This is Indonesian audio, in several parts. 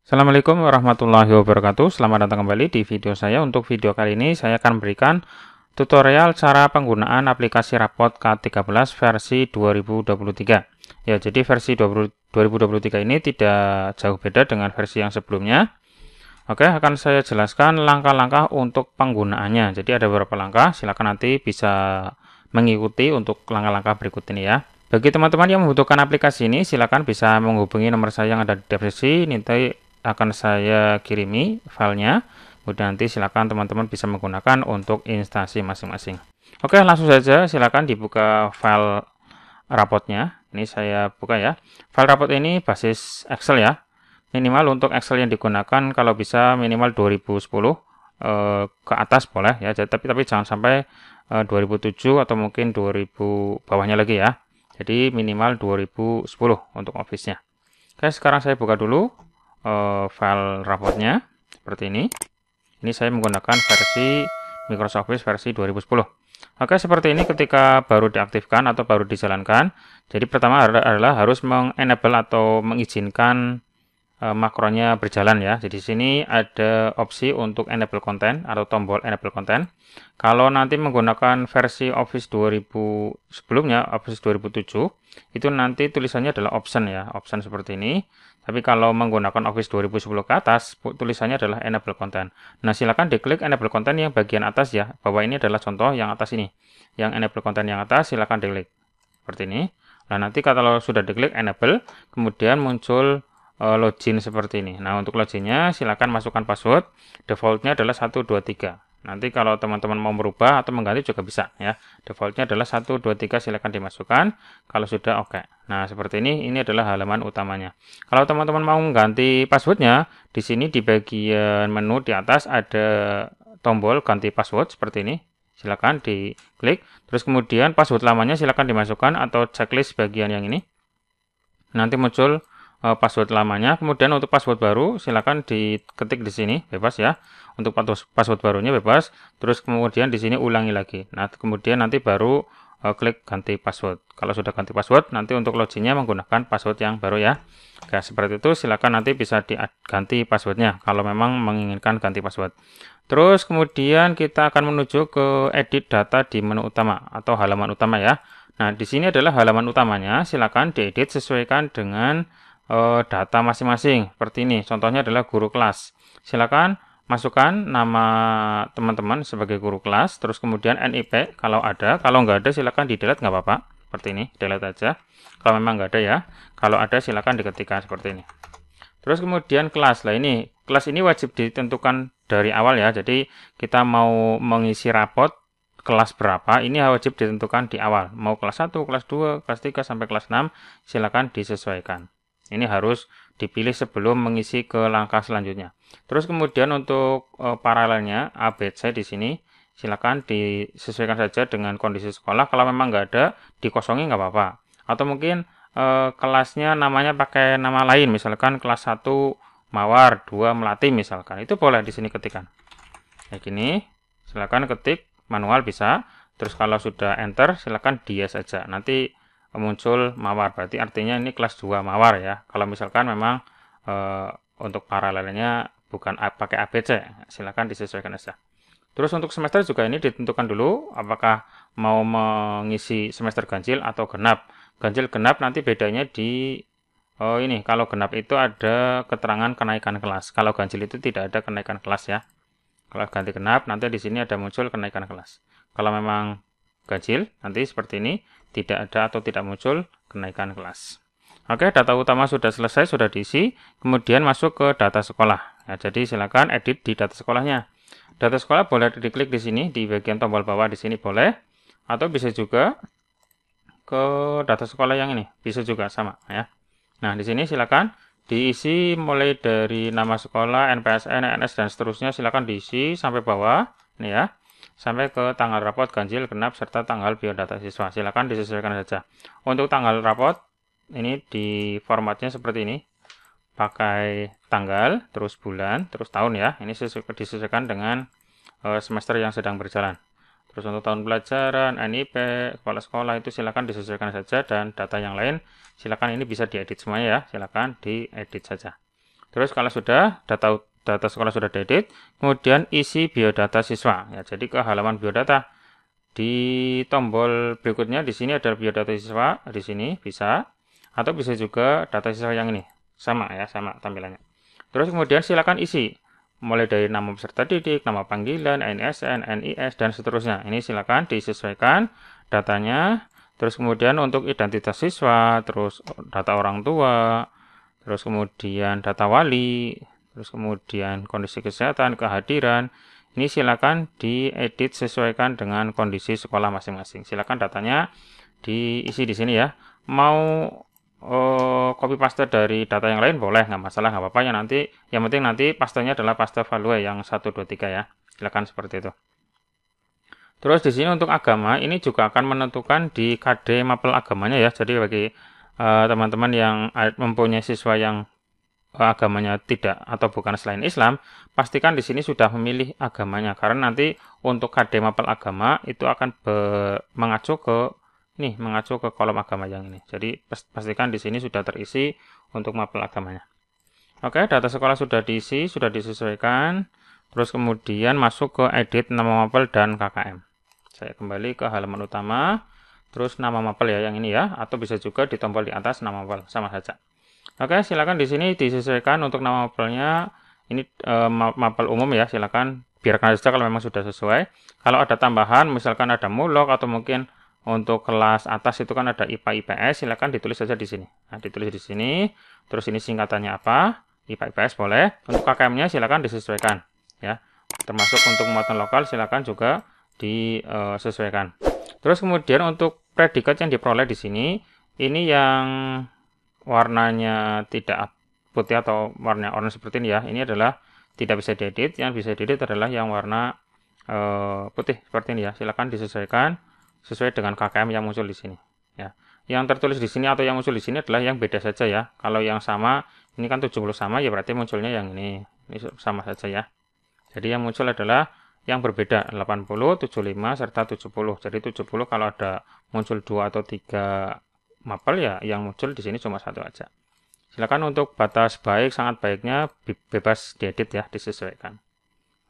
Assalamualaikum warahmatullahi wabarakatuh. Selamat datang kembali di video saya. Untuk video kali ini saya akan berikan tutorial cara penggunaan aplikasi rapot K13 versi 2023. Ya, jadi versi 2023 ini tidak jauh beda dengan versi yang sebelumnya. Oke, akan saya jelaskan langkah-langkah untuk penggunaannya. Jadi ada beberapa langkah, silakan nanti bisa mengikuti untuk langkah-langkah berikut ini ya. Bagi teman-teman yang membutuhkan aplikasi ini, silakan bisa menghubungi nomor saya yang ada di deskripsi. Nanti akan saya kirimi filenya. Kemudian nanti silakan teman-teman bisa menggunakan untuk instansi masing-masing. Oke, langsung saja silakan dibuka file rapotnya. Ini saya buka ya. File rapot ini basis Excel ya. Minimal untuk Excel yang digunakan kalau bisa minimal 2010 ke atas boleh ya. Tapi jangan sampai 2007 atau mungkin 2000 bawahnya lagi ya. Jadi minimal 2010 untuk Office-nya. Oke, sekarang saya buka dulu file rapotnya seperti ini. Ini saya menggunakan versi Microsoft Office versi 2010. Oke, seperti ini ketika baru diaktifkan atau baru dijalankan. Jadi pertama adalah harus mengenable atau mengizinkan makronya berjalan ya. Jadi di sini ada opsi untuk enable content atau tombol enable content. Kalau nanti menggunakan versi Office 2000 sebelumnya, Office 2007, itu nanti tulisannya adalah option ya, option seperti ini. Tapi kalau menggunakan Office 2010 ke atas, tulisannya adalah enable content. Nah, silakan diklik enable content yang bagian atas ya. Bahwa ini adalah contoh yang atas ini. Yang enable content yang atas, silakan diklik. Seperti ini. Nah, nanti kalau sudah diklik enable, kemudian muncul login seperti ini. Nah, untuk loginnya silakan masukkan password. Defaultnya adalah 123. Nanti kalau teman-teman mau merubah atau mengganti juga bisa ya. Defaultnya adalah 123, silakan dimasukkan. Kalau sudah oke. Nah, seperti ini adalah halaman utamanya. Kalau teman-teman mau mengganti passwordnya, di sini di bagian menu di atas ada tombol ganti password seperti ini. Silakan diklik. Terus kemudian password lamanya silakan dimasukkan atau checklist bagian yang ini. Nanti muncul password lamanya. Kemudian untuk password baru silakan diketik di sini bebas ya. Untuk password barunya bebas. Terus kemudian di sini ulangi lagi. Nah, kemudian nanti baru klik ganti password. Kalau sudah ganti password, nanti untuk loginnya menggunakan password yang baru ya. Oke, seperti itu silakan nanti bisa diganti passwordnya kalau memang menginginkan ganti password. Terus kemudian kita akan menuju ke edit data di menu utama atau halaman utama ya. Nah, di sini adalah halaman utamanya. Silakan diedit sesuaikan dengan data masing-masing. Seperti ini. Contohnya adalah guru kelas. Silakan masukkan nama teman-teman sebagai guru kelas. Terus kemudian NIP kalau ada. Kalau nggak ada silakan di delete nggak apa-apa. Seperti ini. Delete aja. Kalau memang nggak ada ya. Kalau ada silakan diketikkan seperti ini. Terus kemudian kelas. Nah, kelas ini wajib ditentukan dari awal ya. Jadi kita mau mengisi rapot kelas berapa, ini wajib ditentukan di awal. Mau kelas 1, kelas 2, kelas 3, sampai kelas 6, silakan disesuaikan. Ini harus dipilih sebelum mengisi ke langkah selanjutnya. Terus kemudian untuk paralelnya ABC di sini, silakan disesuaikan saja dengan kondisi sekolah. Kalau memang nggak ada, dikosongi nggak apa-apa. Atau mungkin kelasnya namanya pakai nama lain, misalkan kelas 1 Mawar, 2 Melati misalkan. Itu boleh di sini ketikkan. Kayak gini, silakan ketik manual bisa. Terus kalau sudah enter, silakan dia saja. Nanti muncul Mawar, berarti artinya ini kelas 2 Mawar ya. Kalau misalkan memang untuk paralelnya bukan pakai ABC, silakan disesuaikan saja. Terus untuk semester juga ini ditentukan dulu apakah mau mengisi semester ganjil atau genap. Ganjil genap nanti bedanya di ini, kalau genap itu ada keterangan kenaikan kelas. Kalau ganjil itu tidak ada kenaikan kelas ya. Kalau ganti genap, nanti di sini ada muncul kenaikan kelas. Kalau memang ganjil, nanti seperti ini, tidak ada atau tidak muncul kenaikan kelas. Oke, data utama sudah selesai, sudah diisi. Kemudian masuk ke data sekolah. Ya, jadi silakan edit di data sekolahnya. Data sekolah boleh diklik di sini, di bagian tombol bawah di sini boleh. Atau bisa juga ke data sekolah yang ini, bisa juga sama ya. Nah, di sini silakan diisi mulai dari nama sekolah, NPSN, NS, dan seterusnya. Silakan diisi sampai bawah, ini ya, sampai ke tanggal rapot, ganjil, genap, serta tanggal biodata siswa. Silakan disesuaikan saja. Untuk tanggal rapot, ini di formatnya seperti ini, pakai tanggal, terus bulan, terus tahun ya. Ini disesuaikan dengan semester yang sedang berjalan. Terus untuk tahun pelajaran, NIP, kepala sekolah itu silakan disesuaikan saja, dan data yang lain silakan ini bisa diedit semuanya ya, silakan diedit saja. Terus kalau sudah data sekolah sudah diedit, kemudian isi biodata siswa. Ya, jadi ke halaman biodata. Di tombol berikutnya di sini ada biodata siswa, di sini bisa, atau bisa juga data siswa yang ini. Sama ya, sama tampilannya. Terus kemudian silakan isi mulai dari nama peserta didik, nama panggilan, NSN, NIS, dan seterusnya. Ini silakan disesuaikan datanya. Terus kemudian untuk identitas siswa, terus data orang tua, terus kemudian data wali, terus kemudian kondisi kesehatan, kehadiran. Ini silakan diedit sesuaikan dengan kondisi sekolah masing-masing. Silakan datanya diisi di sini ya. Mau copy paste dari data yang lain boleh, nggak masalah, nggak apa-apa ya nanti. Yang penting nanti pastenya adalah paste value yang 1, 2, 3 ya. Silakan seperti itu. Terus di sini untuk agama ini juga akan menentukan di KD mapel agamanya ya. Jadi bagi teman-teman yang mempunyai siswa yang agamanya tidak atau bukan selain Islam, pastikan di sini sudah memilih agamanya karena nanti untuk KD mapel agama itu akan mengacu ke kolom agama yang ini. Jadi pastikan di sini sudah terisi untuk mapel agamanya. Oke, data sekolah sudah diisi, sudah disesuaikan. Terus kemudian masuk ke edit nama mapel dan KKM. Saya kembali ke halaman utama. Terus nama mapel ya yang ini ya, atau bisa juga di tombol di atas nama mapel, sama saja. Oke, silakan di sini disesuaikan untuk nama mapelnya. Ini mapel umum ya, silakan biarkan saja kalau memang sudah sesuai. Kalau ada tambahan, misalkan ada mulok atau mungkin untuk kelas atas itu kan ada IPA IPS, silakan ditulis saja di sini. Nah, ditulis di sini. Terus ini singkatannya apa? IPA IPS boleh. Untuk KKM-nya silakan disesuaikan ya. Termasuk untuk muatan lokal silakan juga disesuaikan. Terus kemudian untuk predikat yang diperoleh di sini, ini yang warnanya tidak putih atau warna orange seperti ini ya. Ini adalah tidak bisa diedit. Yang bisa diedit adalah yang warna putih seperti ini ya. Silakan disesuaikan sesuai dengan KKM yang muncul di sini ya. Yang tertulis di sini atau yang muncul di sini adalah yang beda saja ya. Kalau yang sama, ini kan 70 sama ya berarti munculnya yang ini. Ini sama saja ya. Jadi yang muncul adalah yang berbeda 80, 75 serta 70. Jadi 70 kalau ada muncul 2 atau 3 mapel ya yang muncul di sini cuma 1 aja. Silakan untuk batas baik sangat baiknya bebas diedit ya, disesuaikan.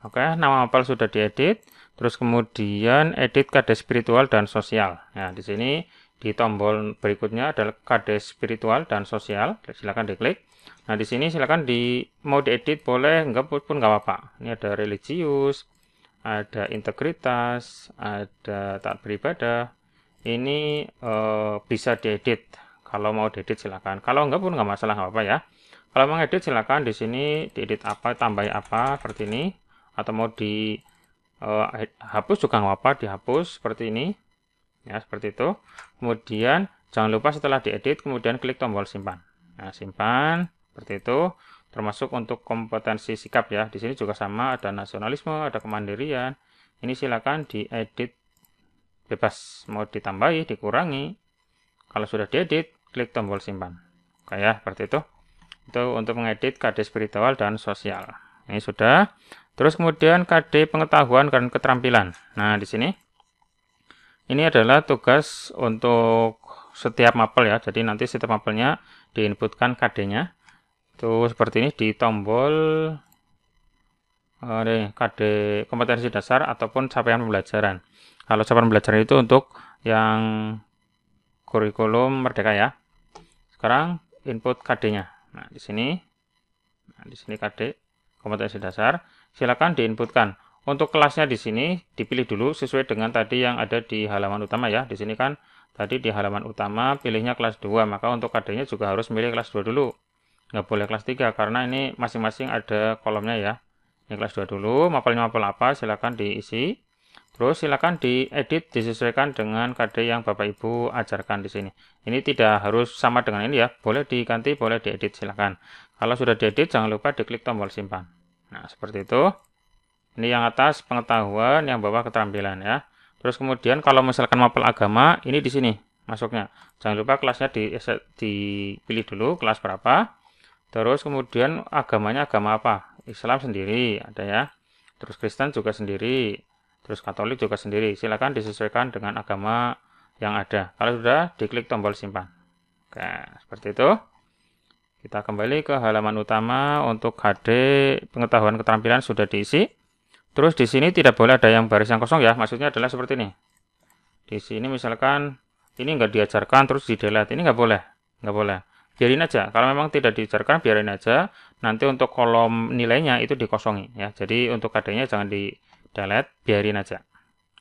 Oke, nama mapel sudah diedit. Terus kemudian edit KD spiritual dan sosial. Nah, di sini di tombol berikutnya adalah KD spiritual dan sosial. Silakan diklik. Nah, di sini silakan mau diedit boleh, enggak pun enggak apa-apa. Ini ada religius, ada integritas, ada taat beribadah. Ini bisa diedit. Kalau mau diedit silakan. Kalau enggak pun enggak masalah, enggak apa-apa ya. Kalau mau edit silakan di sini diedit apa, tambahi apa seperti ini. Atau mau hapus juga nggak apa, dihapus seperti ini ya, seperti itu. Kemudian jangan lupa setelah diedit kemudian klik tombol simpan. Nah, simpan seperti itu. Termasuk untuk kompetensi sikap ya, di sini juga sama, ada nasionalisme, ada kemandirian. Ini silakan diedit bebas, mau ditambahi, dikurangi. Kalau sudah diedit klik tombol simpan kayak seperti itu. Itu untuk mengedit KD spiritual dan sosial. Ini sudah. Terus kemudian KD pengetahuan dan keterampilan. Nah, di sini ini adalah tugas untuk setiap mapel ya. Jadi nanti setiap mapelnya diinputkan KD-nya. Itu seperti ini di tombol KD kompetensi dasar ataupun capaian pembelajaran. Kalau capaian pembelajaran itu untuk yang kurikulum merdeka ya. Sekarang input KD-nya. Nah, di sini KD kompetensi dasar. Silakan diinputkan. Untuk kelasnya di sini dipilih dulu sesuai dengan tadi yang ada di halaman utama ya. Di sini kan tadi di halaman utama pilihnya kelas 2, maka untuk KD-nya juga harus milih kelas 2 dulu. Nggak boleh kelas 3 karena ini masing-masing ada kolomnya ya. Ini kelas 2 dulu, mapelnya mapel apa silakan diisi. Terus silakan diedit disesuaikan dengan KD yang Bapak Ibu ajarkan di sini. Ini tidak harus sama dengan ini ya. Boleh diganti, boleh diedit silakan. Kalau sudah diedit jangan lupa diklik tombol simpan. Nah, seperti itu. Ini yang atas pengetahuan, yang bawah keterampilan ya. Terus kemudian kalau misalkan mapel agama, ini di sini masuknya. Jangan lupa kelasnya dipilih dulu kelas berapa. Terus kemudian agamanya agama apa? Islam sendiri ada ya. Terus Kristen juga sendiri. Terus Katolik juga sendiri. Silakan disesuaikan dengan agama yang ada. Kalau sudah diklik tombol simpan. Oke, seperti itu. Kita kembali ke halaman utama. Untuk HD pengetahuan keterampilan sudah diisi. Terus di sini tidak boleh ada yang baris yang kosong ya. Maksudnya adalah seperti ini. Di sini misalkan ini nggak diajarkan terus di delete, ini nggak boleh, biarin aja. Kalau memang tidak diajarkan, biarin aja. Nanti untuk kolom nilainya itu dikosongi ya. Jadi untuk KD-nya jangan di delete, biarin aja.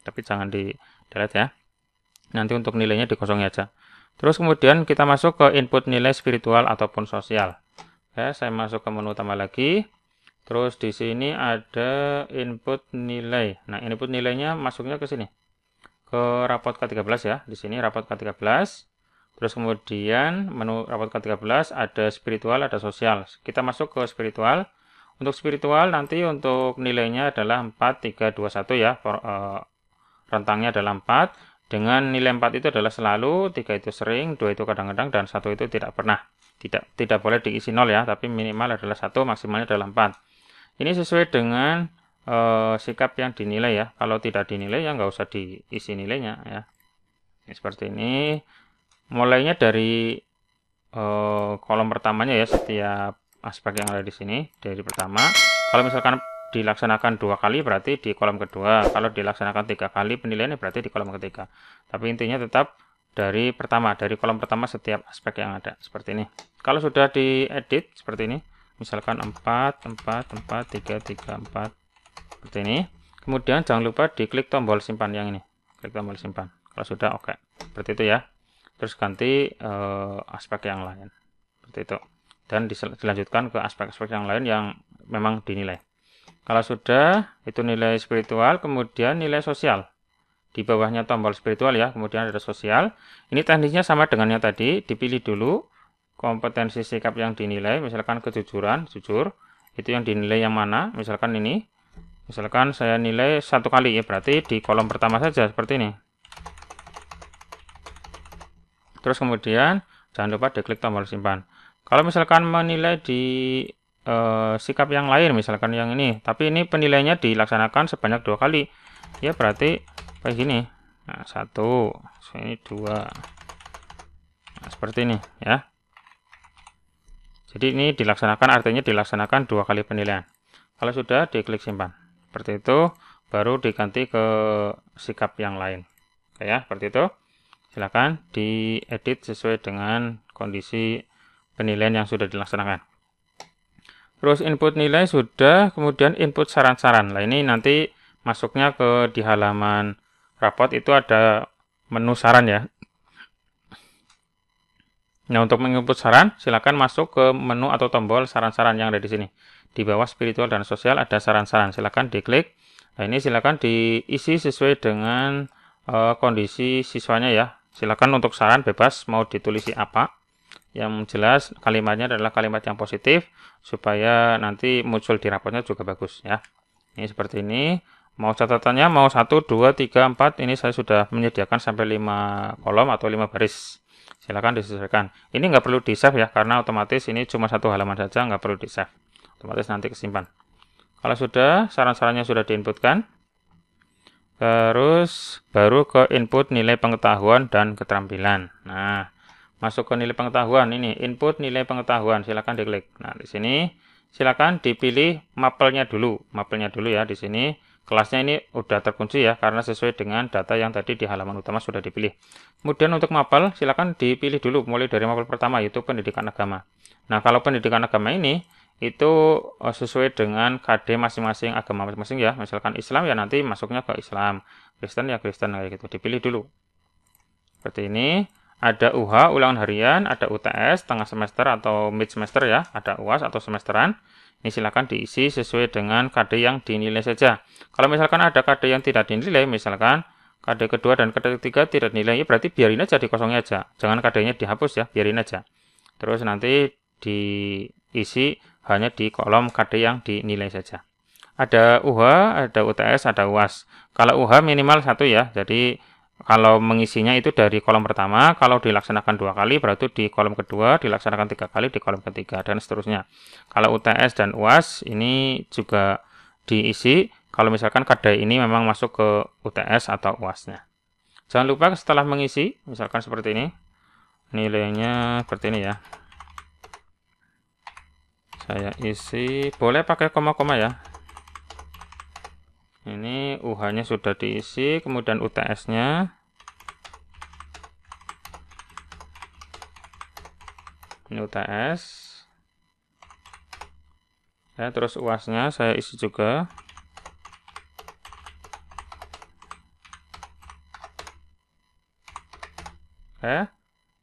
Tapi jangan di delete ya. Nanti untuk nilainya dikosongi aja. Terus kemudian kita masuk ke input nilai spiritual ataupun sosial. Ya, saya masuk ke menu utama lagi. Terus di sini ada input nilai. Nah, input nilainya masuknya ke sini. Ke rapot K13 ya. Di sini rapot K13. Terus kemudian menu rapot K13 ada spiritual, ada sosial. Kita masuk ke spiritual. Untuk spiritual nanti untuk nilainya adalah 4, 3, 2, 1 ya. Rentangnya adalah 4. Dengan nilai 4 itu adalah selalu, 3 itu sering, 2 itu kadang-kadang, dan 1 itu tidak pernah. Tidak boleh diisi 0 ya, tapi minimal adalah 1, maksimalnya adalah 4. Ini sesuai dengan sikap yang dinilai ya. Kalau tidak dinilai ya nggak usah diisi nilainya ya. Ini seperti ini. Mulainya dari kolom pertamanya ya, setiap aspek yang ada di sini dari pertama. Kalau misalkan dilaksanakan 2 kali berarti di kolom kedua. Kalau dilaksanakan 3 kali penilaiannya berarti di kolom ketiga. Tapi intinya tetap dari pertama, dari kolom pertama setiap aspek yang ada seperti ini. Kalau sudah diedit seperti ini, misalkan 4, 4, 4, 3, 3, 4 seperti ini. Kemudian jangan lupa diklik tombol simpan yang ini. Klik tombol simpan. Kalau sudah oke. Seperti itu ya. Terus ganti aspek yang lain. Seperti itu. Dan dilanjutkan ke aspek-aspek yang lain yang memang dinilai. Kalau sudah, itu nilai spiritual, kemudian nilai sosial. Di bawahnya tombol spiritual ya, kemudian ada sosial. Ini teknisnya sama dengan yang tadi, dipilih dulu kompetensi sikap yang dinilai, misalkan kejujuran, jujur. Itu yang dinilai yang mana, misalkan ini. Misalkan saya nilai 1 kali ya, berarti di kolom pertama saja, seperti ini. Terus kemudian, jangan lupa diklik tombol simpan. Kalau misalkan menilai di sikap yang lain, misalkan yang ini, tapi ini penilaiannya dilaksanakan sebanyak 2 kali ya, berarti kayak gini. Nah, 1, ini 2, nah, seperti ini ya. Jadi ini dilaksanakan, artinya dilaksanakan 2 kali penilaian. Kalau sudah, diklik simpan seperti itu, baru diganti ke sikap yang lain. Oke ya, seperti itu. Silakan diedit sesuai dengan kondisi penilaian yang sudah dilaksanakan. Terus input nilai sudah, kemudian input saran-saran. Nah, ini nanti masuknya ke di halaman rapot itu ada menu saran ya. Nah, untuk menginput saran, silakan masuk ke menu atau tombol saran-saran yang ada di sini. Di bawah spiritual dan sosial ada saran-saran. Silakan diklik. Nah, ini silakan diisi sesuai dengan kondisi siswanya ya. Silakan untuk saran bebas mau ditulisi apa. Yang jelas kalimatnya adalah kalimat yang positif supaya nanti muncul di rapotnya juga bagus ya. Ini seperti ini. Mau catatannya mau 1, 2, 3, 4, ini saya sudah menyediakan sampai 5 kolom atau 5 baris. Silakan disesuaikan. Ini nggak perlu di save ya, karena otomatis ini cuma 1 halaman saja, nggak perlu di save. Otomatis nanti kesimpan. Kalau sudah, saran-sarannya sudah diinputkan. Terus baru ke input nilai pengetahuan dan keterampilan. Nah, masuk ke nilai pengetahuan, ini input nilai pengetahuan, silakan diklik. Nah, di sini silakan dipilih mapelnya dulu ya. Di sini kelasnya ini udah terkunci ya, karena sesuai dengan data yang tadi di halaman utama sudah dipilih. Kemudian untuk mapel silakan dipilih dulu, mulai dari mapel pertama yaitu pendidikan agama. Nah, kalau pendidikan agama ini itu sesuai dengan KD masing-masing agama masing-masing ya. Misalkan Islam ya nanti masuknya ke Islam, Kristen ya Kristen kayak gitu. Dipilih dulu. Seperti ini. Ada UH, ulangan harian, ada UTS, tengah semester atau mid semester ya, ada UAS atau semesteran. Ini silakan diisi sesuai dengan KD yang dinilai saja. Kalau misalkan ada KD yang tidak dinilai, misalkan KD kedua dan KD ketiga tidak dinilai, ya berarti biarin aja dikosongin aja. Jangan KD-nya dihapus ya, biarin aja. Terus nanti diisi hanya di kolom KD yang dinilai saja. Ada UH, ada UTS, ada UAS. Kalau UH minimal 1 ya, jadi kalau mengisinya itu dari kolom pertama, kalau dilaksanakan 2 kali berarti di kolom kedua, dilaksanakan 3 kali di kolom ketiga, dan seterusnya. Kalau UTS dan UAS ini juga diisi kalau misalkan KD ini memang masuk ke UTS atau UAS-nya. Jangan lupa setelah mengisi, misalkan seperti ini, nilainya seperti ini ya. Saya isi, boleh pakai koma-koma ya. Ini UH-nya sudah diisi, kemudian UTS-nya. Ini UTS. Ya, terus UAS-nya saya isi juga. Oke.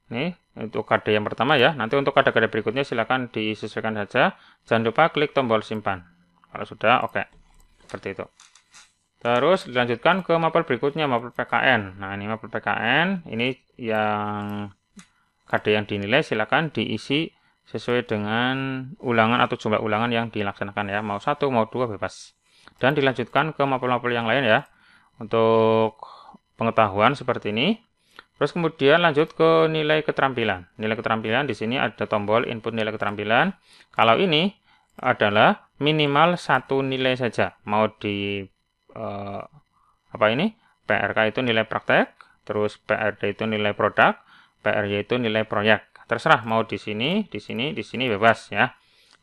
Nih, untuk KD yang pertama ya. Nanti untuk KD-KD berikutnya silakan disesuaikan saja. Jangan lupa klik tombol simpan. Kalau sudah, oke. Seperti itu. Terus dilanjutkan ke mapel berikutnya, mapel PKN. Nah, ini mapel PKN. Ini yang KD yang dinilai silakan diisi sesuai dengan ulangan atau jumlah ulangan yang dilaksanakan ya. Mau 1, mau 2, bebas. Dan dilanjutkan ke mapel-mapel yang lain ya. Untuk pengetahuan seperti ini. Terus kemudian lanjut ke nilai keterampilan. Nilai keterampilan di sini ada tombol input nilai keterampilan. Kalau ini adalah minimal 1 nilai saja. Mau di apa ini? PRK itu nilai praktek, terus PRD itu nilai produk, PRY itu nilai proyek. Terserah mau di sini, di sini, di sini bebas ya.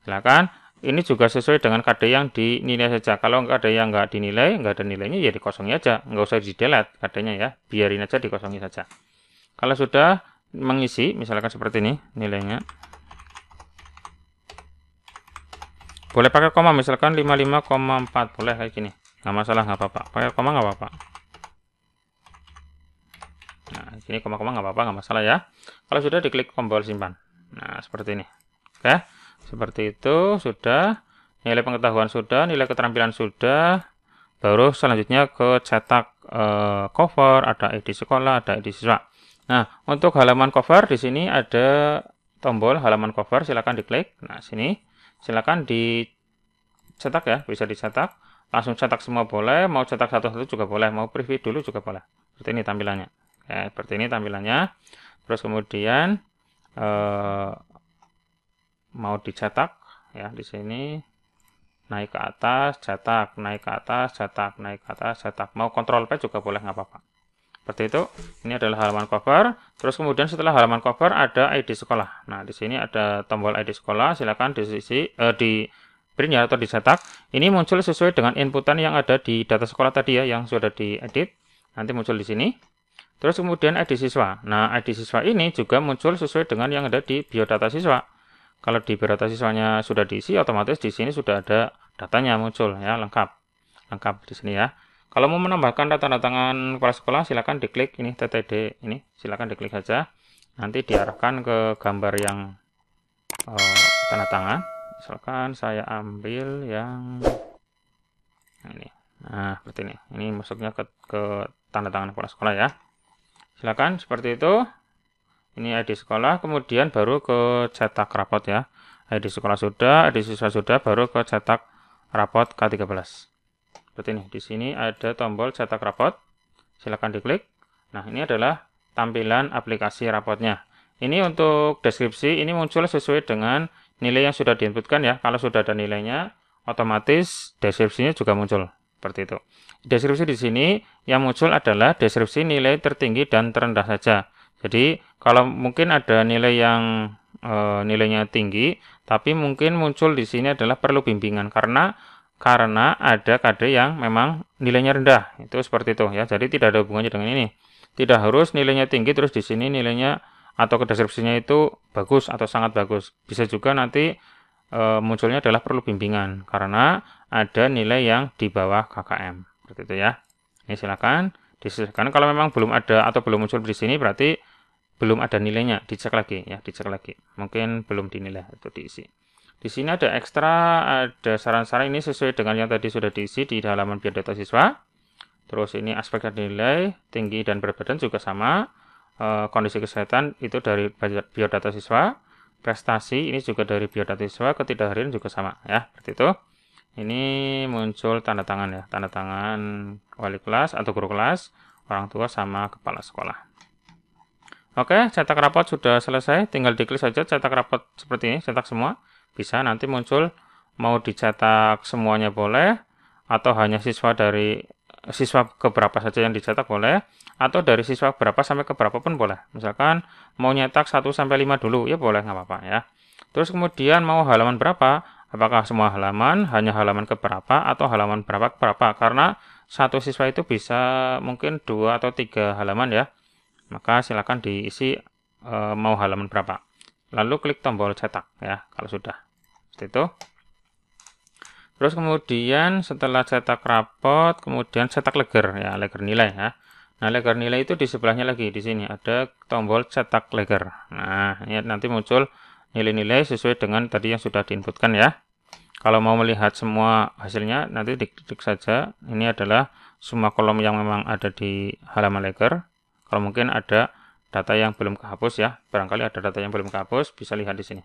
Silakan. Ini juga sesuai dengan KD yang dinilai saja. Kalau KD yang nggak dinilai, nggak ada nilainya ya dikosongi aja. Nggak usah di-delete KD-nya ya. Biarin aja dikosongi saja. Kalau sudah mengisi, misalkan seperti ini nilainya. Boleh pakai koma, misalkan 55,4. Boleh kayak gini. Nggak masalah, nggak apa-apa. Pakai koma nggak apa-apa. Nah, sini koma-koma nggak apa-apa, nggak masalah ya. Kalau sudah diklik tombol simpan. Nah, seperti ini. Oke, seperti itu sudah. Nilai pengetahuan sudah, nilai keterampilan sudah. Baru selanjutnya ke cetak cover, ada edisi sekolah, ada edisi siswa. Nah, untuk halaman cover di sini ada tombol halaman cover, silakan diklik. Nah, sini silakan dicetak ya, bisa dicetak. Langsung cetak semua boleh, mau cetak satu-satu juga boleh, mau preview dulu juga boleh. Seperti ini tampilannya. Ya, seperti ini tampilannya. Terus kemudian mau dicetak ya, di sini naik ke atas, cetak, naik ke atas, cetak, naik ke atas, cetak. Mau kontrol P juga boleh, nggak apa-apa. Seperti itu. Ini adalah halaman cover. Terus kemudian setelah halaman cover ada ID sekolah. Nah, di sini ada tombol ID sekolah. Silakan di print ya atau dicetak. Ini muncul sesuai dengan inputan yang ada di data sekolah tadi ya, yang sudah diedit. Nanti muncul di sini. Terus kemudian ID siswa. Nah, ID siswa ini juga muncul sesuai dengan yang ada di biodata siswa. Kalau di biodata siswanya sudah diisi, otomatis di sini sudah ada datanya muncul ya, lengkap. Lengkap di sini ya. Kalau mau menambahkan tanda tangan kepala sekolah, silakan diklik ini TTD ini, silakan diklik saja. Nanti diarahkan ke gambar yang tanda tangan. Misalkan saya ambil yang ini. Nah, seperti ini. Ini masuknya ke tanda tangan kepala sekolah ya. Silakan seperti itu. Ini ID sekolah, kemudian baru ke cetak rapot ya. ID sekolah sudah, ID siswa sudah, baru ke cetak rapot K13. Seperti ini. Di sini ada tombol cetak rapot. Silakan diklik. Nah, ini adalah tampilan aplikasi rapotnya. Ini untuk deskripsi, ini muncul sesuai dengan nilai yang sudah diinputkan ya. Kalau sudah ada nilainya, otomatis deskripsinya juga muncul. Seperti itu. Deskripsi di sini yang muncul adalah deskripsi nilai tertinggi dan terendah saja. Jadi, kalau mungkin ada nilai yang nilainya tinggi, tapi mungkin muncul di sini adalah perlu bimbingan karena ada KD yang memang nilainya rendah. Itu seperti itu ya. Jadi tidak ada hubungannya dengan ini. Tidak harus nilainya tinggi terus di sini nilainya atau deskripsinya itu bagus atau sangat bagus. Bisa juga nanti munculnya adalah perlu bimbingan karena ada nilai yang di bawah KKM. Seperti itu ya. Ini silakan disesuaikan. Kalau memang belum ada atau belum muncul di sini berarti belum ada nilainya. Dicek lagi ya, dicek lagi. Mungkin belum dinilai atau diisi. Di sini ada ekstra, ada saran-saran ini sesuai dengan yang tadi sudah diisi di halaman biodata siswa. Terus ini aspek nilai, tinggi dan berat badan juga sama. Kondisi kesehatan itu dari biodata siswa. Prestasi ini juga dari biodata siswa. Ketidakhadiran juga sama ya, seperti itu. Ini muncul tanda tangan ya, tanda tangan wali kelas atau guru kelas, orang tua sama kepala sekolah. Oke, cetak rapot sudah selesai. Tinggal diklik saja cetak rapot seperti ini, cetak semua. Bisa nanti muncul mau dicetak semuanya boleh, atau hanya siswa keberapa saja yang dicetak boleh, atau dari siswa berapa sampai ke berapa pun boleh. Misalkan mau nyetak 1 sampai 5 dulu, ya boleh, nggak apa-apa ya. Terus kemudian mau halaman berapa? Apakah semua halaman, hanya halaman keberapa, atau halaman berapa keberapa? Karena satu siswa itu bisa mungkin 2 atau 3 halaman ya. Maka silakan diisi mau halaman berapa. Lalu klik tombol cetak ya kalau sudah. Seperti itu. Terus kemudian setelah cetak rapot, kemudian cetak leger ya, leger nilai ya. Nah, leger nilai itu di sebelahnya lagi, di sini ada tombol cetak leger. Nah, ini nanti muncul nilai-nilai sesuai dengan tadi yang sudah diinputkan ya. Kalau mau melihat semua hasilnya, nanti diklik saja. Ini adalah semua kolom yang memang ada di halaman leger. Kalau mungkin ada data yang belum kehapus ya, barangkali ada data yang belum kehapus, bisa lihat di sini.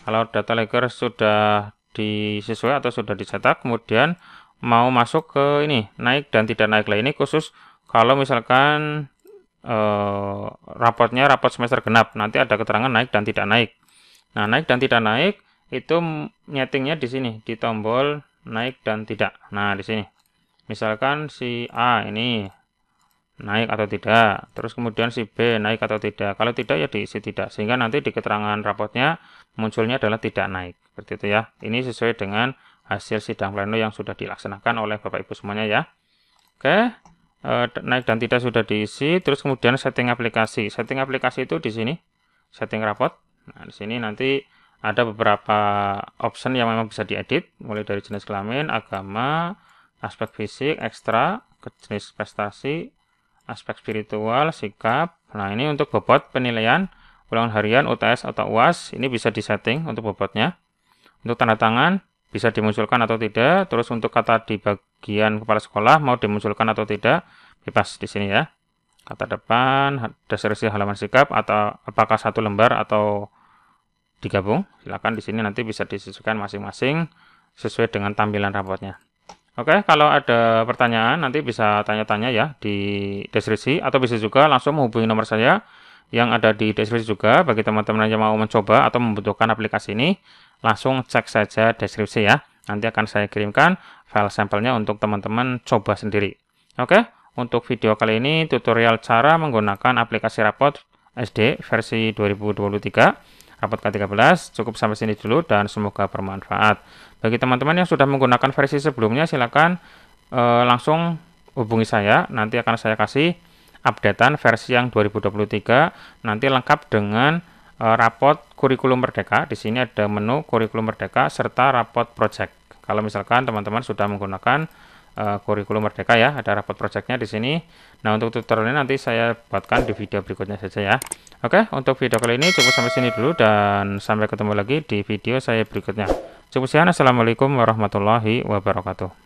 Kalau data leger sudah sesuai atau sudah dicetak, kemudian mau masuk ke ini naik dan tidak naik lah. Ini khusus kalau misalkan rapotnya rapot semester genap, nanti ada keterangan naik dan tidak naik. Nah, naik dan tidak naik itu nyetingnya di sini di tombol naik dan tidak. Nah, di sini misalkan si A ini naik atau tidak, terus kemudian si B naik atau tidak. Kalau tidak ya diisi tidak, sehingga nanti di keterangan rapotnya munculnya adalah tidak naik. Seperti itu ya. Ini sesuai dengan hasil sidang pleno yang sudah dilaksanakan oleh Bapak Ibu semuanya ya. Oke, naik dan tidak sudah diisi. Terus kemudian setting aplikasi. Setting aplikasi itu di sini, setting rapot. Nah, di sini nanti ada beberapa option yang memang bisa diedit, mulai dari jenis kelamin, agama, aspek fisik, ekstra, jenis prestasi, aspek spiritual, sikap. Nah, ini untuk bobot penilaian ulangan harian, UTS atau UAS, ini bisa disetting untuk bobotnya. Untuk tanda tangan bisa dimunculkan atau tidak. Terus untuk kata di bagian kepala sekolah mau dimunculkan atau tidak, bebas di sini ya. Kata depan, deskripsi halaman sikap, atau apakah satu lembar atau digabung. Silakan di sini nanti bisa disesuaikan masing-masing sesuai dengan tampilan rapotnya. Oke, kalau ada pertanyaan nanti bisa tanya-tanya ya di deskripsi, atau bisa juga langsung menghubungi nomor saya yang ada di deskripsi juga. Bagi teman-teman yang mau mencoba atau membutuhkan aplikasi ini, langsung cek saja deskripsi ya. Nanti akan saya kirimkan file sampelnya untuk teman-teman coba sendiri. Oke, untuk video kali ini tutorial cara menggunakan aplikasi rapot SD versi 2023. Rapot K13 cukup sampai sini dulu dan semoga bermanfaat. Bagi teman-teman yang sudah menggunakan versi sebelumnya, silakan langsung hubungi saya. Nanti akan saya kasih updatean versi yang 2023 nanti lengkap dengan rapot kurikulum merdeka. Di sini ada menu kurikulum merdeka serta rapot project. Kalau misalkan teman-teman sudah menggunakan kurikulum merdeka ya, ada rapot projectnya di sini. Nah, untuk tutorialnya nanti saya buatkan di video berikutnya saja ya. Oke, untuk video kali ini cukup sampai sini dulu dan sampai ketemu lagi di video saya berikutnya. Cukup sekian, assalamualaikum warahmatullahi wabarakatuh.